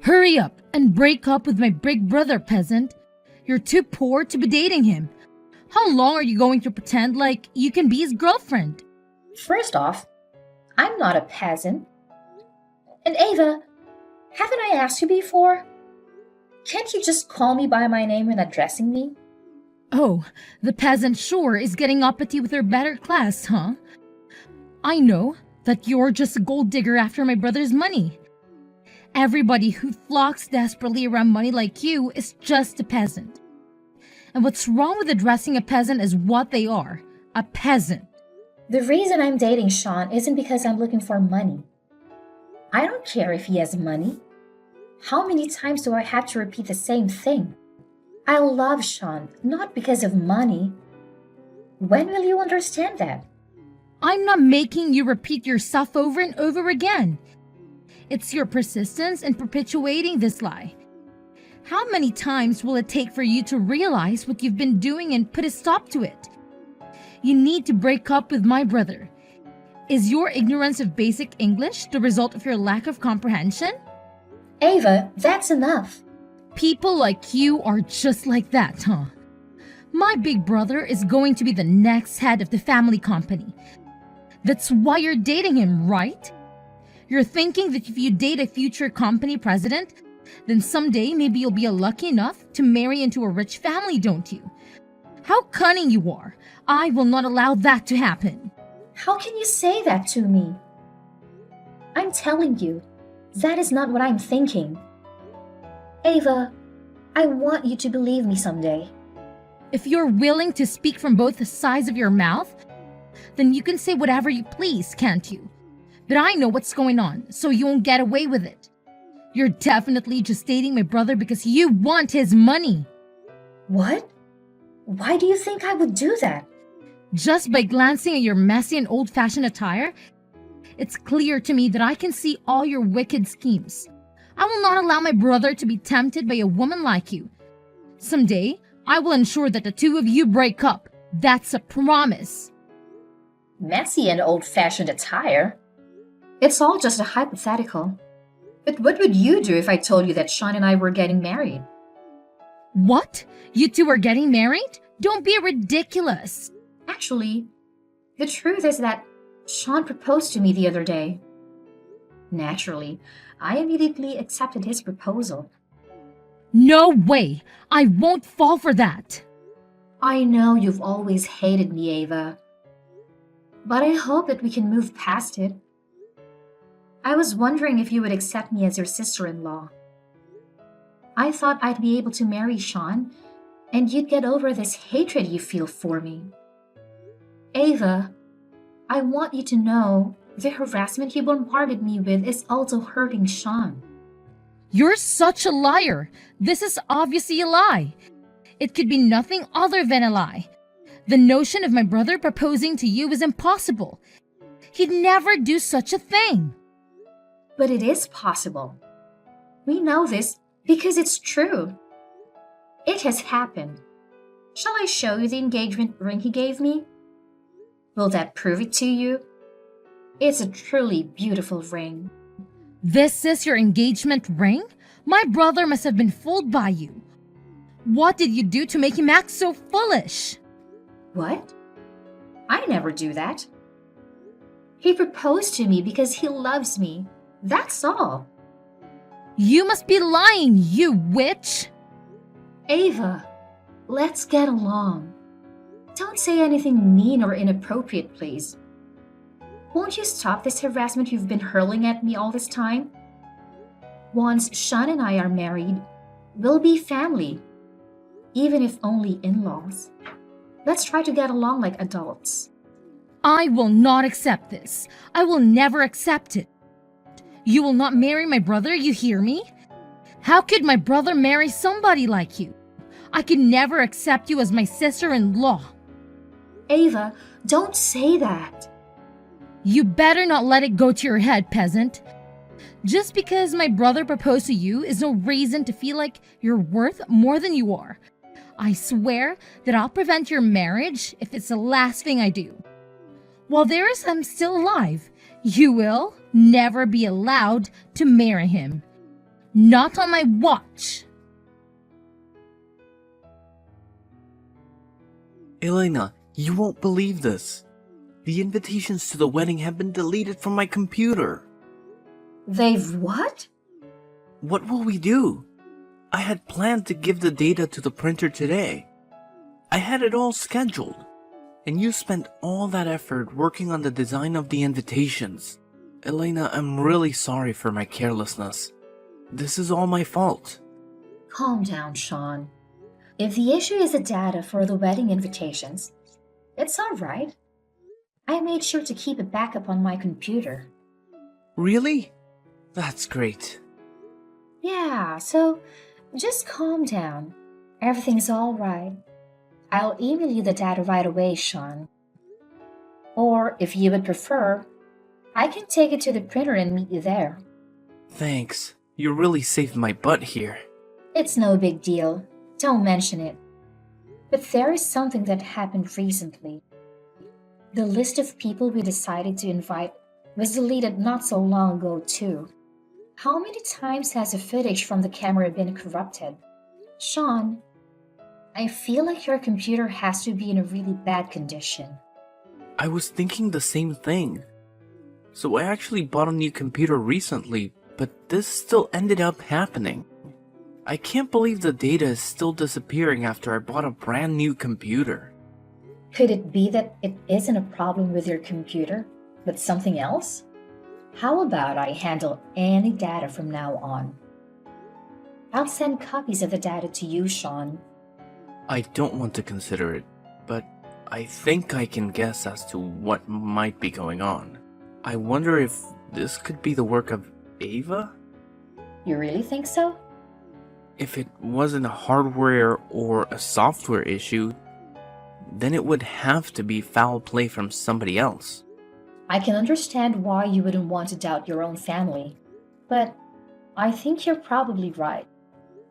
Hurry up and break up with my big brother, peasant. You're too poor to be dating him. How long are you going to pretend like you can be his girlfriend? First off, I'm not a peasant. And Ava, haven't I asked you before? Can't you just call me by my name when addressing me? Oh, the peasant sure is getting uppity with her better class, huh? I know that you're just a gold digger after my brother's money. Everybody who flocks desperately around money like you is just a peasant. And what's wrong with addressing a peasant as what they are, a peasant? The reason I'm dating Sean isn't because I'm looking for money. I don't care if he has money. How many times do I have to repeat the same thing? I love Sean, not because of money. When will you understand that? I'm not making you repeat yourself over and over again. It's your persistence in perpetuating this lie. How many times will it take for you to realize what you've been doing and put a stop to it? You need to break up with my brother. Is your ignorance of basic English the result of your lack of comprehension? Ava, that's enough. People like you are just like that, huh? My big brother is going to be the next head of the family company. That's why you're dating him, right? You're thinking that if you date a future company president, then someday maybe you'll be lucky enough to marry into a rich family, don't you? How cunning you are. I will not allow that to happen. How can you say that to me? I'm telling you, that is not what I'm thinking. Ava, I want you to believe me someday. If you're willing to speak from both sides of your mouth, then you can say whatever you please, can't you? But I know what's going on, so you won't get away with it. You're definitely just dating my brother because you want his money. What? Why do you think I would do that? Just by glancing at your messy and old-fashioned attire, it's clear to me that I can see all your wicked schemes. I will not allow my brother to be tempted by a woman like you. Someday, I will ensure that the two of you break up. That's a promise. Messy and old-fashioned attire? It's all just a hypothetical. But what would you do if I told you that Sean and I were getting married? What? You two are getting married? Don't be ridiculous. Actually, the truth is that Sean proposed to me the other day. Naturally, I immediately accepted his proposal. No way! I won't fall for that. I know you've always hated me, Ava. But I hope that we can move past it. I was wondering if you would accept me as your sister-in-law. I thought I'd be able to marry Sean, and you'd get over this hatred you feel for me. Ava, I want you to know the harassment you bombarded me with is also hurting Sean. You're such a liar. This is obviously a lie. It could be nothing other than a lie. The notion of my brother proposing to you is impossible. He'd never do such a thing. But it is possible. We know this because it's true. It has happened. Shall I show you the engagement ring he gave me? Will that prove it to you? It's a truly beautiful ring. This is your engagement ring? My brother must have been fooled by you. What did you do to make him act so foolish? What? I never do that. He proposed to me because he loves me. That's all. You must be lying, you witch! Ava, let's get along. Don't say anything mean or inappropriate, please. Won't you stop this harassment you've been hurling at me all this time? Once Sean and I are married, we'll be family, even if only in-laws. Let's try to get along like adults. I will not accept this. I will never accept it. You will not marry my brother, you hear me? How could my brother marry somebody like you? I could never accept you as my sister-in-law. Ava, don't say that. You better not let it go to your head, peasant. Just because my brother proposed to you is no reason to feel like you're worth more than you are. I swear that I'll prevent your marriage if it's the last thing I do. While I'm still alive, you will never be allowed to marry him. Not on my watch. Elena, you won't believe this. The invitations to the wedding have been deleted from my computer. They've what? What will we do? I had planned to give the data to the printer today. I had it all scheduled. And you spent all that effort working on the design of the invitations. Elena, I'm really sorry for my carelessness. This is all my fault. Calm down, Sean. If the issue is the data for the wedding invitations, it's all right. I made sure to keep a backup on my computer. Really? That's great. Yeah, so just calm down. Everything's all right. I'll email you the data right away, Sean. Or, if you would prefer, I can take it to the printer and meet you there. Thanks. You really saved my butt here. It's no big deal. Don't mention it. But there is something that happened recently. The list of people we decided to invite was deleted not so long ago, too. How many times has the footage from the camera been corrupted? Sean, I feel like your computer has to be in a really bad condition. I was thinking the same thing. So I actually bought a new computer recently, but this still ended up happening. I can't believe the data is still disappearing after I bought a brand new computer. Could it be that it isn't a problem with your computer, but something else? How about I handle any data from now on? I'll send copies of the data to you, Sean. I don't want to consider it, but I think I can guess as to what might be going on. I wonder if this could be the work of Ava? You really think so? If it wasn't a hardware or a software issue, then it would have to be foul play from somebody else. I can understand why you wouldn't want to doubt your own family, but I think you're probably right.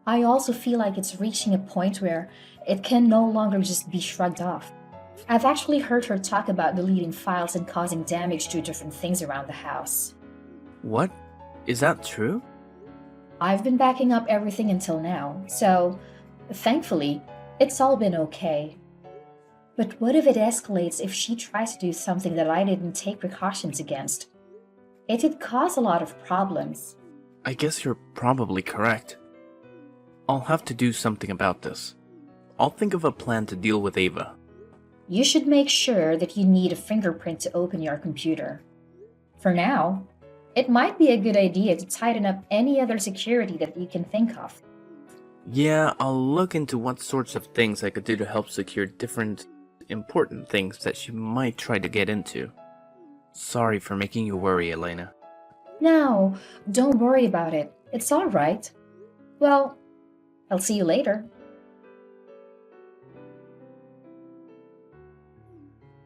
I also feel like it's reaching a point where it can no longer just be shrugged off. I've actually heard her talk about deleting files and causing damage to different things around the house. What? Is that true? I've been backing up everything until now, so thankfully, it's all been okay. But what if it escalates if she tries to do something that I didn't take precautions against? It could cause a lot of problems. I guess you're probably correct. I'll have to do something about this. I'll think of a plan to deal with Ava. You should make sure that you need a fingerprint to open your computer. For now, it might be a good idea to tighten up any other security that you can think of. Yeah, I'll look into what sorts of things I could do to help secure different important things that she might try to get into. Sorry for making you worry, Elena. No, don't worry about it. It's all right. Well, I'll see you later.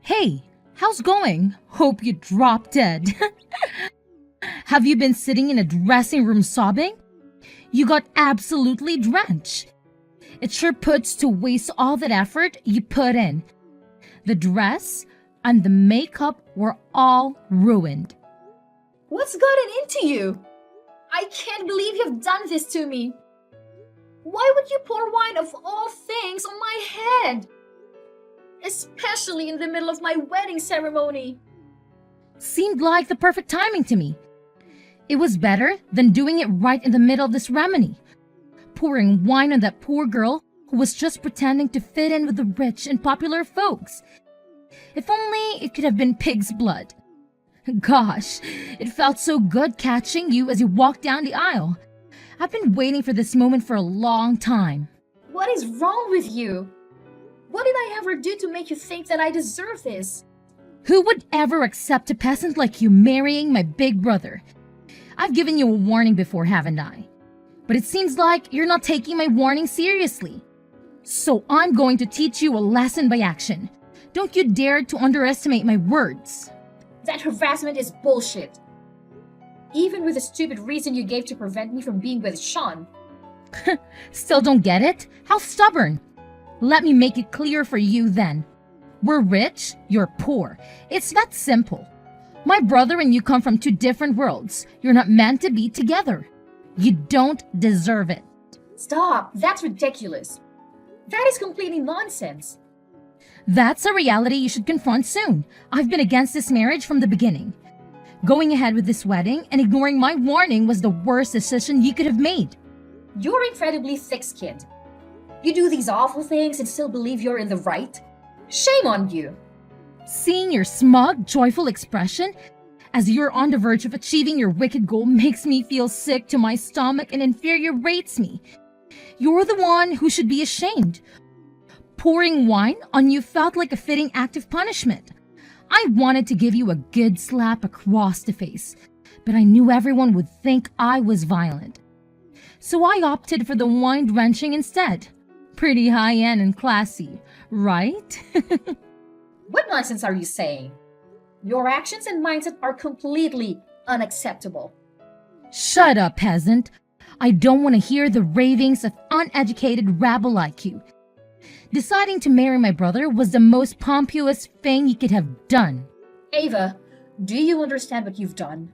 Hey, how's going? Hope you dropped dead. Have you been sitting in a dressing room sobbing? You got absolutely drenched. It sure puts to waste all that effort you put in. The dress and the makeup were all ruined. What's gotten into you? I can't believe you've done this to me. Why would you pour wine of all things on my head? Especially in the middle of my wedding ceremony. Seemed like the perfect timing to me. It was better than doing it right in the middle of the ceremony. Pouring wine on that poor girl who was just pretending to fit in with the rich and popular folks. If only it could have been pig's blood. Gosh, it felt so good catching you as you walked down the aisle. I've been waiting for this moment for a long time. What is wrong with you? What did I ever do to make you think that I deserve this? Who would ever accept a peasant like you marrying my big brother? I've given you a warning before, haven't I? But it seems like you're not taking my warning seriously. So I'm going to teach you a lesson by action. Don't you dare to underestimate my words. That harassment is bullshit. Even with the stupid reason you gave to prevent me from being with Sean. Still don't get it? How stubborn. Let me make it clear for you then. We're rich, you're poor. It's that simple. My brother and you come from two different worlds. You're not meant to be together. You don't deserve it. Stop! That's ridiculous. That is completely nonsense. That's a reality you should confront soon. I've been against this marriage from the beginning. Going ahead with this wedding and ignoring my warning was the worst decision you could have made. You're incredibly thick-skinned. You do these awful things and still believe you're in the right? Shame on you! Seeing your smug, joyful expression as you're on the verge of achieving your wicked goal makes me feel sick to my stomach and infuriates me. You're the one who should be ashamed. Pouring wine on you felt like a fitting act of punishment. I wanted to give you a good slap across the face, but I knew everyone would think I was violent. So I opted for the wine drenching instead. Pretty high-end and classy, right? What nonsense are you saying? Your actions and mindset are completely unacceptable. Shut up, peasant. I don't want to hear the ravings of uneducated rabble like you. Deciding to marry my brother was the most pompous thing you could have done. Ava, do you understand what you've done?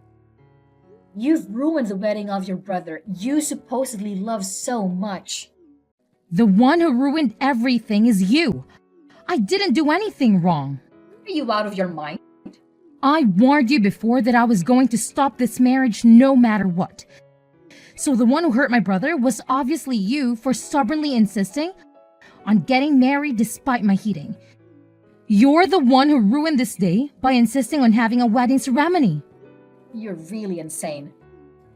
You've ruined the wedding of your brother you supposedly love so much. The one who ruined everything is you. I didn't do anything wrong. Are you out of your mind? I warned you before that I was going to stop this marriage no matter what. So the one who hurt my brother was obviously you for stubbornly insisting on getting married despite my heating. You're the one who ruined this day by insisting on having a wedding ceremony. You're really insane.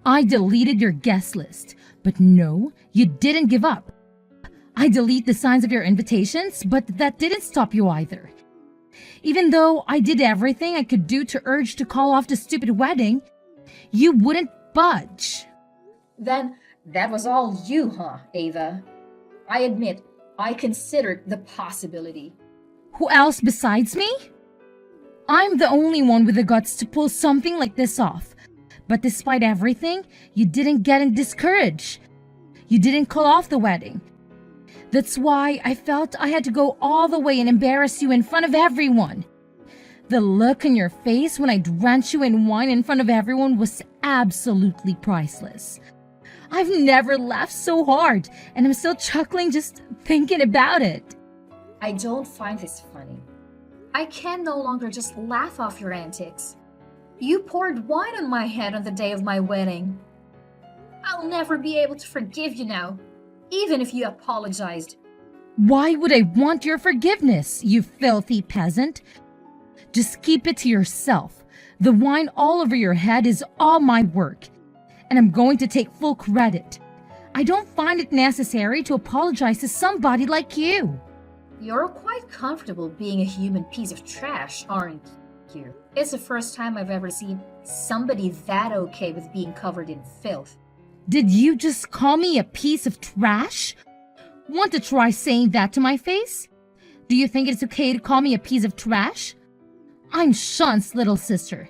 I deleted your guest list, but no, you didn't give up. I delete the signs of your invitations, but that didn't stop you either. Even though I did everything I could do to urge to call off the stupid wedding, you wouldn't budge. Then that was all you, huh, Ava? I admit, I considered the possibility. Who else besides me? I'm the only one with the guts to pull something like this off. But despite everything, you didn't get discouraged. You didn't call off the wedding. That's why I felt I had to go all the way and embarrass you in front of everyone. The look on your face when I drenched you in wine in front of everyone was absolutely priceless. I've never laughed so hard, and I'm still chuckling just thinking about it. I don't find this funny. I can no longer just laugh off your antics. You poured wine on my head on the day of my wedding. I'll never be able to forgive you now, even if you apologized. Why would I want your forgiveness, you filthy peasant? Just keep it to yourself. The wine all over your head is all my work, and I'm going to take full credit. I don't find it necessary to apologize to somebody like you. You're quite comfortable being a human piece of trash, aren't you? It's the first time I've ever seen somebody that okay with being covered in filth. Did you just call me a piece of trash? Want to try saying that to my face? Do you think it's okay to call me a piece of trash? I'm Sean's little sister.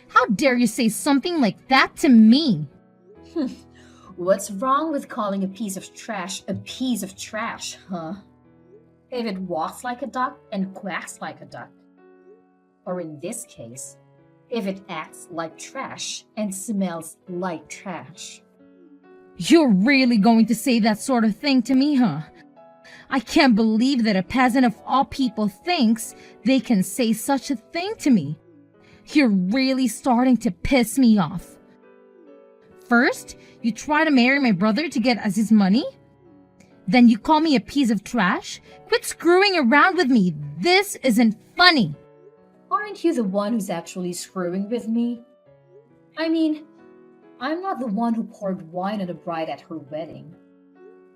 How dare you say something like that to me? What's wrong with calling a piece of trash, huh? If it walks like a duck and quacks like a duck. Or in this case, if it acts like trash and smells like trash. You're really going to say that sort of thing to me, huh? I can't believe that a peasant of all people thinks they can say such a thing to me. You're really starting to piss me off. First, you try to marry my brother to get us his money. Then you call me a piece of trash. Quit screwing around with me. This isn't funny. Aren't you the one who's actually screwing with me? I mean, I'm not the one who poured wine on a bride at her wedding.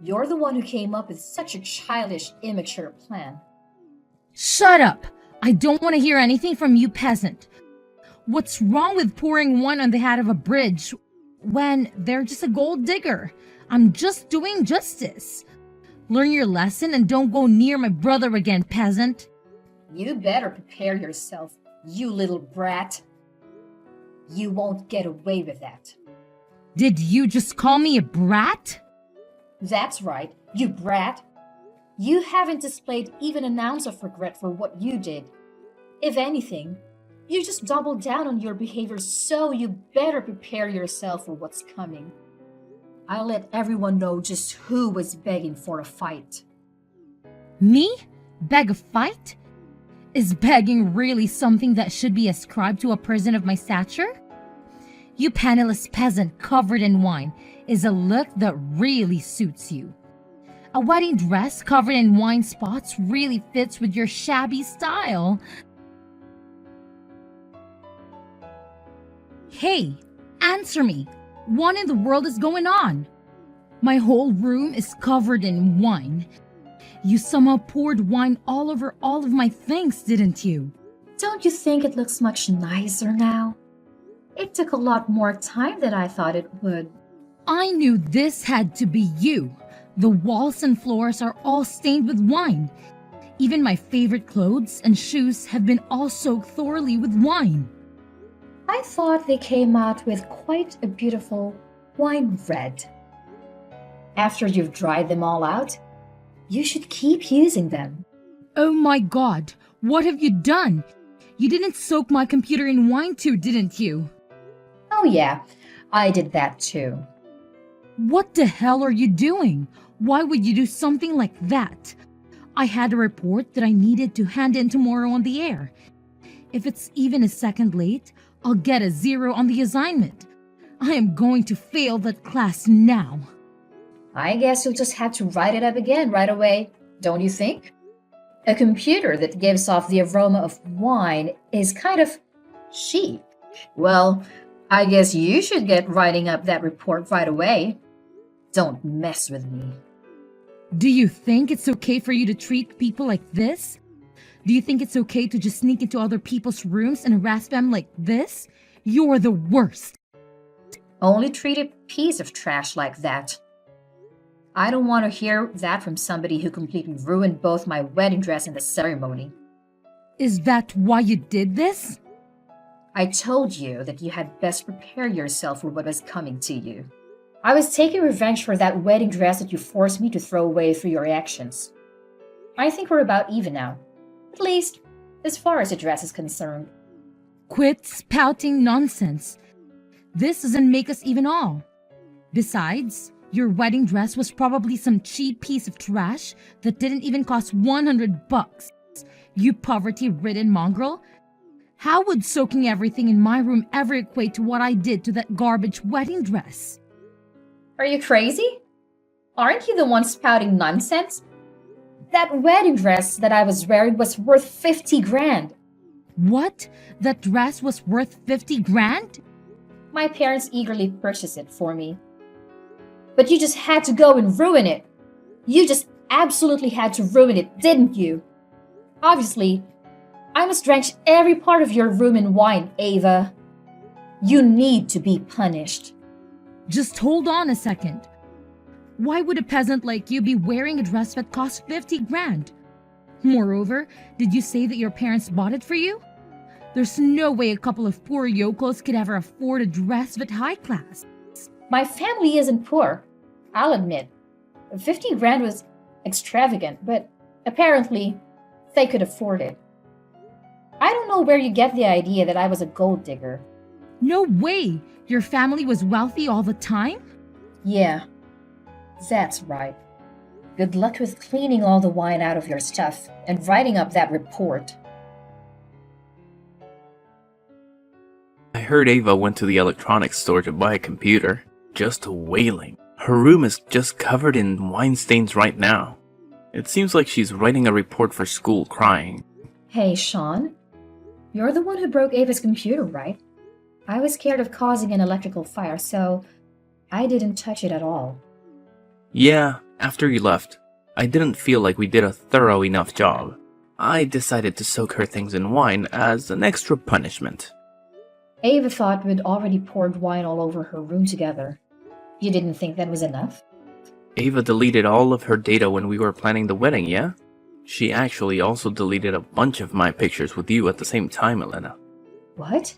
You're the one who came up with such a childish, immature plan. Shut up! I don't want to hear anything from you, peasant. What's wrong with pouring wine on the head of a bridge when they're just a gold digger? I'm just doing justice. Learn your lesson and don't go near my brother again, peasant. You better prepare yourself, you little brat. You won't get away with that. Did you just call me a brat? That's right, you brat. You haven't displayed even an ounce of regret for what you did. If anything, you just doubled down on your behavior, so you better prepare yourself for what's coming. I let everyone know just who was begging for a fight. Me? Beg a fight? Is begging really something that should be ascribed to a person of my stature? You penniless peasant covered in wine is a look that really suits you. A wedding dress covered in wine spots really fits with your shabby style. Hey, answer me. What in the world is going on? My whole room is covered in wine. You somehow poured wine all over all of my things, didn't you? Don't you think it looks much nicer now? It took a lot more time than I thought it would. I knew this had to be you. The walls and floors are all stained with wine. Even my favorite clothes and shoes have been all soaked thoroughly with wine. I thought they came out with quite a beautiful wine red. After you've dried them all out, you should keep using them. Oh my God, what have you done? You didn't soak my computer in wine too, didn't you? Oh yeah, I did that too. What the hell are you doing? Why would you do something like that? I had a report that I needed to hand in tomorrow on the air. If it's even a second late, I'll get a 0 on the assignment. I am going to fail that class now. I guess you'll just have to write it up again right away, don't you think? A computer that gives off the aroma of wine is kind of chic. Well, I guess you should get writing up that report right away. Don't mess with me. Do you think it's okay for you to treat people like this? Do you think it's okay to just sneak into other people's rooms and harass them like this? You're the worst. Only treat a piece of trash like that. I don't want to hear that from somebody who completely ruined both my wedding dress and the ceremony. Is that why you did this? I told you that you had best prepare yourself for what was coming to you. I was taking revenge for that wedding dress that you forced me to throw away through your actions. I think we're about even now. At least, as far as the dress is concerned. Quit spouting nonsense. This doesn't make us even all. Besides, your wedding dress was probably some cheap piece of trash that didn't even cost $100. You poverty-ridden mongrel. How would soaking everything in my room ever equate to what I did to that garbage wedding dress? Are you crazy? Aren't you the one spouting nonsense? That wedding dress that I was wearing was worth 50 grand. What? That dress was worth 50 grand? My parents eagerly purchased it for me. But you just had to go and ruin it. You just absolutely had to ruin it, didn't you? Obviously, I must drench every part of your room in wine, Ava. You need to be punished. Just hold on a second. Why would a peasant like you be wearing a dress that cost 50 grand? Moreover, did you say that your parents bought it for you? There's no way a couple of poor yokels could ever afford a dress that high class. My family isn't poor, I'll admit. 50 grand was extravagant, but apparently they could afford it. I don't know where you get the idea that I was a gold digger. No way! Your family was wealthy all the time? Yeah, that's right. Good luck with cleaning all the wine out of your stuff and writing up that report. I heard Ava went to the electronics store to buy a computer. Just wailing. Her room is just covered in wine stains right now. It seems like she's writing a report for school crying. Hey, Sean. You're the one who broke Ava's computer, right? I was scared of causing an electrical fire, so I didn't touch it at all. Yeah, after you left, I didn't feel like we did a thorough enough job. I decided to soak her things in wine as an extra punishment. Ava thought we'd already poured wine all over her room together. You didn't think that was enough? Ava deleted all of her data when we were planning the wedding, yeah? She actually also deleted a bunch of my pictures with you at the same time, Elena. What?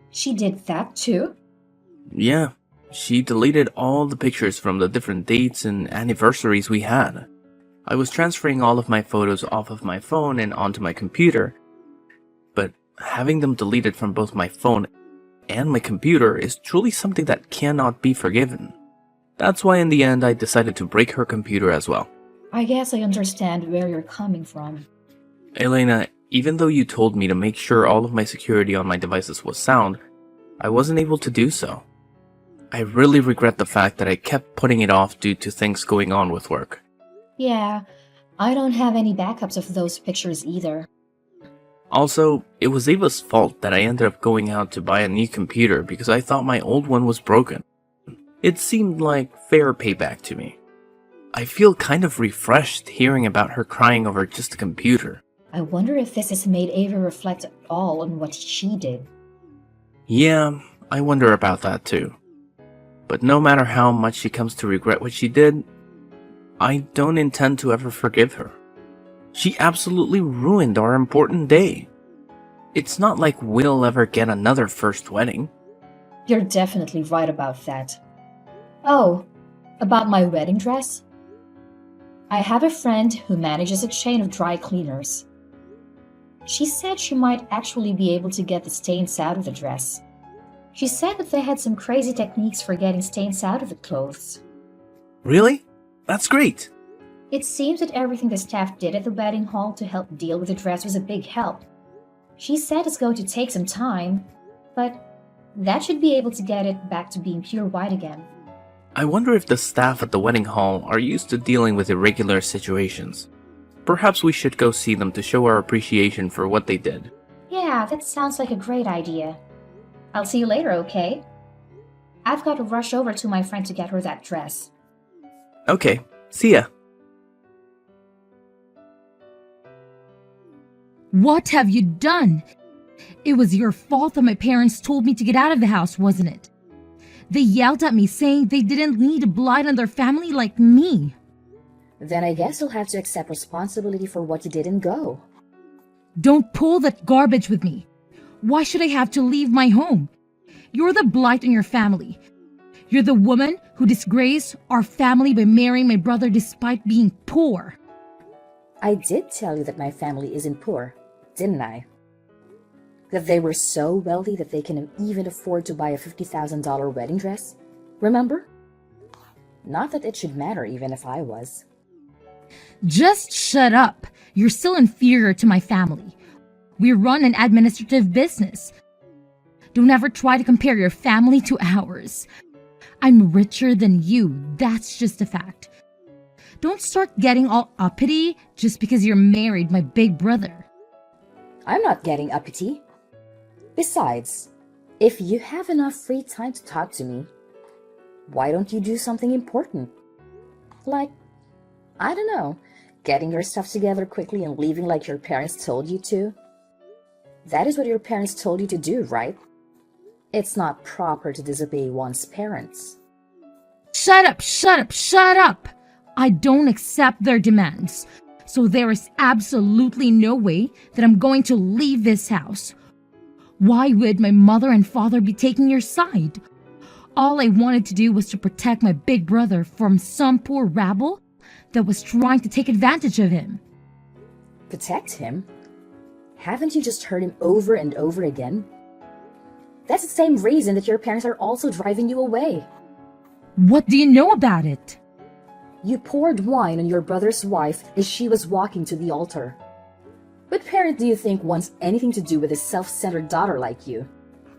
She did that too? Yeah, she deleted all the pictures from the different dates and anniversaries we had. I was transferring all of my photos off of my phone and onto my computer, but having them deleted from both my phone and my computer is truly something that cannot be forgiven. That's why in the end I decided to break her computer as well. I guess I understand where you're coming from. Elena, even though you told me to make sure all of my security on my devices was sound, I wasn't able to do so. I really regret the fact that I kept putting it off due to things going on with work. Yeah, I don't have any backups of those pictures either. Also, it was Ava's fault that I ended up going out to buy a new computer because I thought my old one was broken. It seemed like fair payback to me. I feel kind of refreshed hearing about her crying over just a computer. I wonder if this has made Ava reflect at all on what she did. Yeah, I wonder about that too. But no matter how much she comes to regret what she did, I don't intend to ever forgive her. She absolutely ruined our important day. It's not like we'll ever get another first wedding. You're definitely right about that. Oh, about my wedding dress? I have a friend who manages a chain of dry cleaners. She said she might actually be able to get the stains out of the dress. She said that they had some crazy techniques for getting stains out of the clothes. Really? That's great. It seems that everything the staff did at the wedding hall to help deal with the dress was a big help. She said it's going to take some time, but that should be able to get it back to being pure white again. I wonder if the staff at the wedding hall are used to dealing with irregular situations. Perhaps we should go see them to show our appreciation for what they did. Yeah, that sounds like a great idea. I'll see you later, okay? I've got to rush over to my friend to get her that dress. Okay, see ya. What have you done? It was your fault that my parents told me to get out of the house, wasn't it? They yelled at me saying they didn't need a blight on their family like me. Then I guess you'll have to accept responsibility for what you did and go. Don't pull that garbage with me. Why should I have to leave my home? You're the blight on your family. You're the woman who disgraced our family by marrying my brother despite being poor. I did tell you that my family isn't poor, didn't I? That they were so wealthy that they can even afford to buy a $50,000 wedding dress. Remember? Not that it should matter even if I was. Just shut up. You're still inferior to my family. We run an administrative business. Don't ever try to compare your family to ours. I'm richer than you, that's just a fact. Don't start getting all uppity just because you're married my big brother. I'm not getting uppity. Besides, if you have enough free time to talk to me, why don't you do something important? Like, I don't know, getting your stuff together quickly and leaving like your parents told you to? That is what your parents told you to do, right? It's not proper to disobey one's parents. Shut up, shut up, shut up! I don't accept their demands. So there is absolutely no way that I'm going to leave this house. Why would my mother and father be taking your side? All I wanted to do was to protect my big brother from some poor rabble that was trying to take advantage of him. Protect him? Haven't you just heard him over and over again? That's the same reason that your parents are also driving you away. What do you know about it? You poured wine on your brother's wife as she was walking to the altar. What parent do you think wants anything to do with a self-centered daughter like you?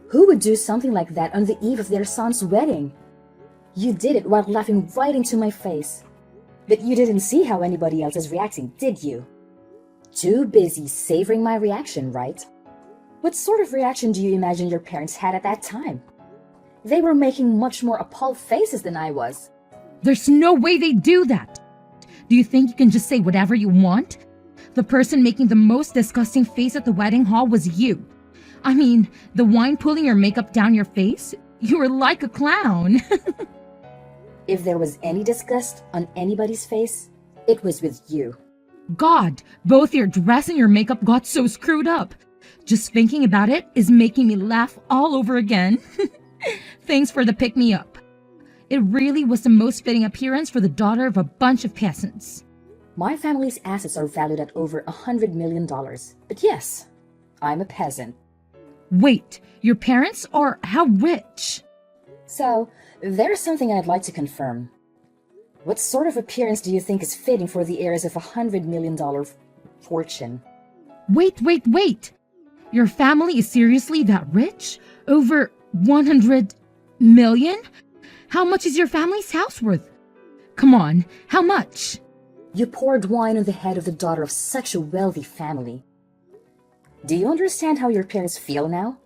Who would do something like that on the eve of their son's wedding? You did it while laughing right into my face. But you didn't see how anybody else is reacting, did you? Too busy savoring my reaction, right? What sort of reaction do you imagine your parents had at that time? They were making much more appalled faces than I was. There's no way they do that. Do you think you can just say whatever you want? The person making the most disgusting face at the wedding hall was you. I mean, the wine pulling your makeup down your face? You were like a clown. If there was any disgust on anybody's face, it was with you. God, both your dress and your makeup got so screwed up. Just thinking about it is making me laugh all over again. Thanks for the pick-me-up. It really was the most fitting appearance for the daughter of a bunch of peasants. My family's assets are valued at over $100 million. But yes, I'm a peasant. Wait, your parents are how rich? So, there's something I'd like to confirm. What sort of appearance do you think is fitting for the heirs of $100 million fortune? Wait. Your family is seriously that rich? Over 100 million? How much is your family's house worth? Come on, how much? You poured wine on the head of the daughter of such a wealthy family. Do you understand how your parents feel now?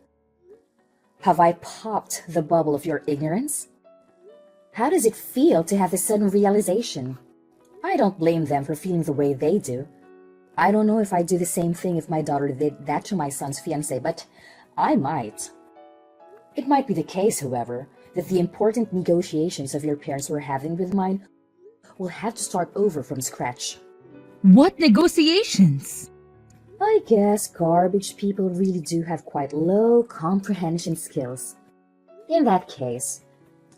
Have I popped the bubble of your ignorance? How does it feel to have this sudden realization? I don't blame them for feeling the way they do. I don't know if I'd do the same thing if my daughter did that to my son's fiancé, but I might. It might be the case, however, that the important negotiations of your parents were having with mine will have to start over from scratch. What negotiations? I guess garbage people really do have quite low comprehension skills. In that case,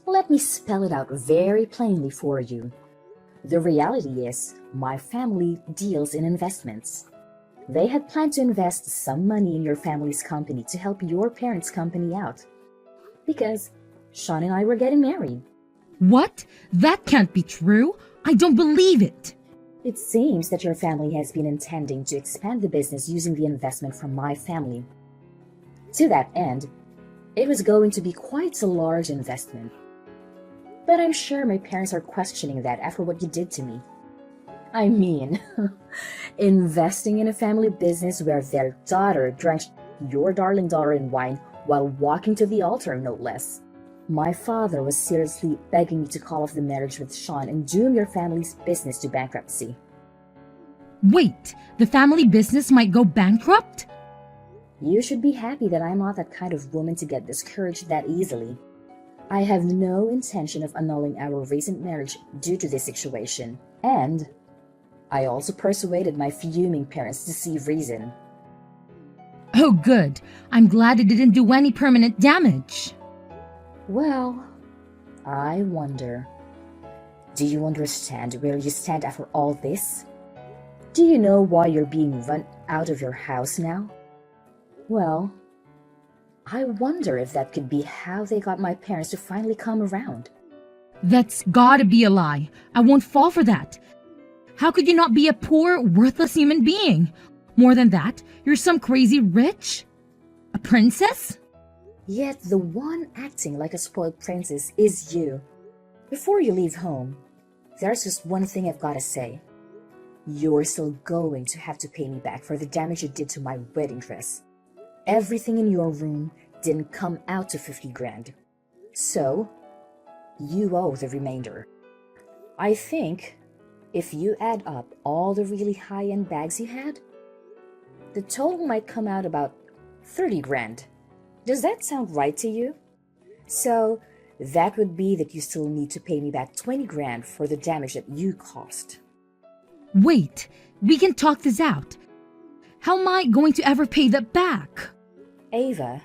let me spell it out very plainly for you. The reality is, my family deals in investments. They had planned to invest some money in your family's company to help your parents' company out. Because Sean and I were getting married. What? That can't be true. I don't believe it. It seems that your family has been intending to expand the business using the investment from my family. To that end, it was going to be quite a large investment. But I'm sure my parents are questioning that after what you did to me. I mean, investing in a family business where their daughter drenched your darling daughter in wine while walking to the altar, no less. My father was seriously begging me to call off the marriage with Sean and doom your family's business to bankruptcy. Wait, the family business might go bankrupt? You should be happy that I'm not that kind of woman to get discouraged that easily. I have no intention of annulling our recent marriage due to this situation, and I also persuaded my fuming parents to see reason. Oh, good. I'm glad it didn't do any permanent damage. Well, I wonder, do you understand where you stand after all this? Do you know why you're being run out of your house now? Well, I wonder if that could be how they got my parents to finally come around. That's gotta be a lie. I won't fall for that. How could you not be a poor, worthless human being? More than that, you're some crazy rich? A princess? Yet the one acting like a spoiled princess is you. Before you leave home, there's just one thing I've got to say. You're still going to have to pay me back for the damage you did to my wedding dress. Everything in your room didn't come out to 50 grand. So, you owe the remainder. I think if you add up all the really high-end bags you had, the total might come out about 30 grand. Does that sound right to you? So, that would be that you still need to pay me back 20 grand for the damage that you caused. Wait, we can talk this out. How am I going to ever pay that back? Ava,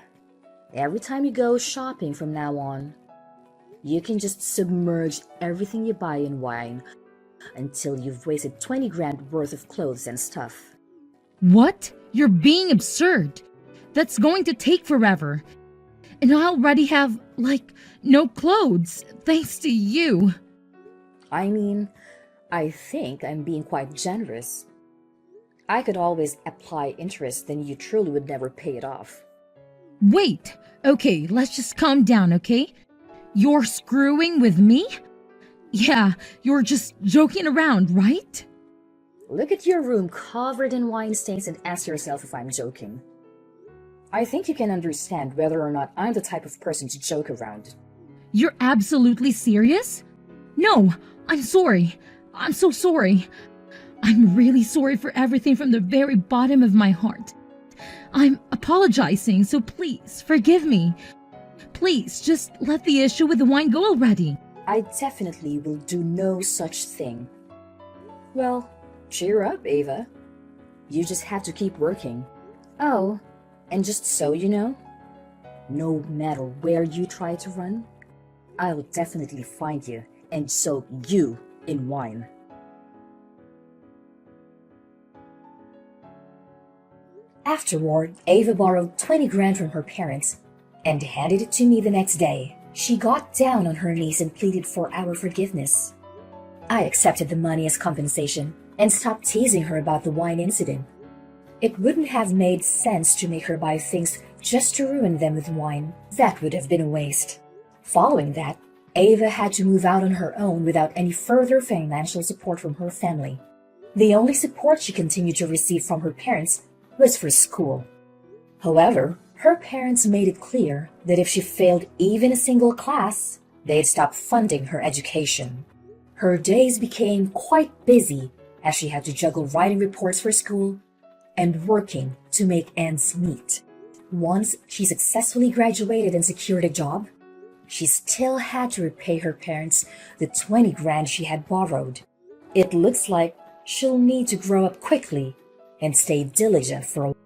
every time you go shopping from now on, you can just submerge everything you buy in wine until you've wasted 20 grand worth of clothes and stuff. What? You're being absurd. That's going to take forever. And I already have, no clothes, thanks to you. I mean, I think I'm being quite generous. I could always apply interest, then you truly would never pay it off. Wait, okay, let's just calm down, okay? You're screwing with me? Yeah, you're just joking around, right? Look at your room covered in wine stains and ask yourself if I'm joking. I think you can understand whether or not I'm the type of person to joke around. You're absolutely serious? No, I'm sorry. I'm so sorry. I'm really sorry for everything from the very bottom of my heart. I'm apologizing, so please forgive me. Please, just let the issue with the wine go already. I definitely will do no such thing. Well, cheer up, Ava. You just have to keep working. Oh, and just so you know, no matter where you try to run, I'll definitely find you and soak you in wine. Afterward, Ava borrowed 20 grand from her parents and handed it to me the next day. She got down on her knees and pleaded for our forgiveness. I accepted the money as compensation and stopped teasing her about the wine incident. It wouldn't have made sense to make her buy things just to ruin them with wine. That would have been a waste. Following that, Ava had to move out on her own without any further financial support from her family. The only support she continued to receive from her parents was for school. However, her parents made it clear that if she failed even a single class, they'd stop funding her education. Her days became quite busy as she had to juggle writing reports for school and working to make ends meet. Once she successfully graduated and secured a job, she still had to repay her parents the 20 grand she had borrowed. It looks like she'll need to grow up quickly and stay diligent for a while.